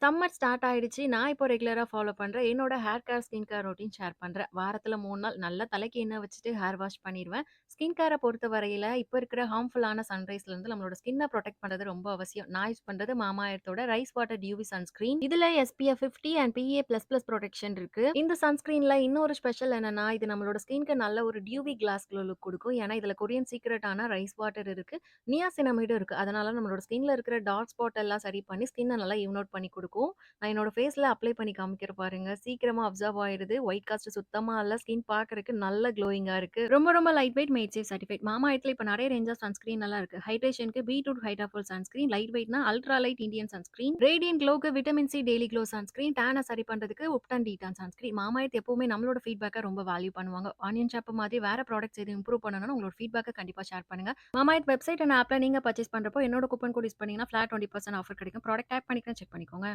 Summer start ஆயிடுச்சு. நான் இப்போ ரெகுலரா ஃபாலோ பண்றேன். என்னோட hair care, skin care routine share பண்றேன். வாரத்துல 3 நாள் நல்லா தலைக்கு எண்ணெய் வச்சுட்டு ஹேர் வாஷ் பண்ணிருவேன். ஸ்கின் கேர பொறுத்தவரையில இப்ப இருக்கிற ஹார்ம்ஃபுல்லான சன்ரைஸ்லருந்து நம்மளோட ஸ்கின்ன புரொடெக்ட் பண்றது ரொம்ப அவசியம். நான் யூஸ் பண்றது மாமாஎர்த்தோட ரைஸ் வாட்டர் யூவி சன்ஸ்கிரீன். இதுல SPF 50 அண்ட் PA++ புரொடெக்ஷன் இருக்கு. இந்த சன்ஸ்கிரீன்ல இன்னொரு ஸ்பெஷல் என்னன்னா, இது நம்மளோட ஸ்கின்க்கு நல்ல ஒரு டியூவி கிளாஸ் க்ளோ லுக் குடுக்கும். ஏன்னா, இதுல கொரியன் சீக்ரெட்டான ரைஸ் வாட்டர் இருக்கு. நியாசினமைடும் இருக்கு. அதனால நம்மளோட ஸ்கின்ல இருக்கிற டார்க் ஸ்பாட் எல்லாம் சரி பண்ணி ஸ்கின்ன நல்லா ஈவன் அவுட் பண்ணி குடுக்கும். நான் என்னோட ஃபேஸ்ல அப்ளை பண்ணி காமிக்கிறேன் பாருங்க. சீக்கிரமா அப்சர்வ் ஆயிருது. ஒயிட் காஸ்ட் சுத்தமா இல்ல. ஸ்கின் பார்க்கறக்கு நல்ல க்ளோயிங்கா இருக்கு. ரொம்ப ரொம்ப light weight made safe certified. மாமாஎர்த்ல இப்ப நெறைய ரேஞ்ச் ஆஃப் சன்ஸ்கிரீன் எல்லாம் இருக்கு. ஹைட்ரேஷனுக்கு பீட்ரூட் ஹைட்ராஃபால் சன்ஸ்கிரீன், லைட் வெயிட்னா ultra light Indian sunscreen, radiant க்ளோக்கு vitamin C daily glow sunscreen, டேன சரி பண்றதுக்கு உப்டன் டீடான் சன்ஸ்கிரீன். மாமாஎர்த் எப்பவுமே நம்மளோட ஃபீட்பேக்க ரொம்ப வேல்யூ பண்ணுவாங்க. ஆனியன் ஷாம்பு மாதிரி வேற ப்ராடக்ட்ஸ் எதுவும் இம்ப்ரூவ் பண்ணணும்னா உங்களோட ஃபீட்பேக்க கண்டிப்பா ஷேர் பண்ணுங்க. மாமாஎர்த் வெப்சைட் அண்ட் ஆப்ல நீங்க பர்ச்சேஸ் பண்றப்போ என்னோட கூப்பன் கோட் யூஸ் பண்ணீங்கன்னா ஃபிளாட் 20% ஆஃபர் கிடைக்கும். ப்ராடக்ட் டேக் பண்ணிக்கிறேன் செக் பண்ணிக்கோங்க.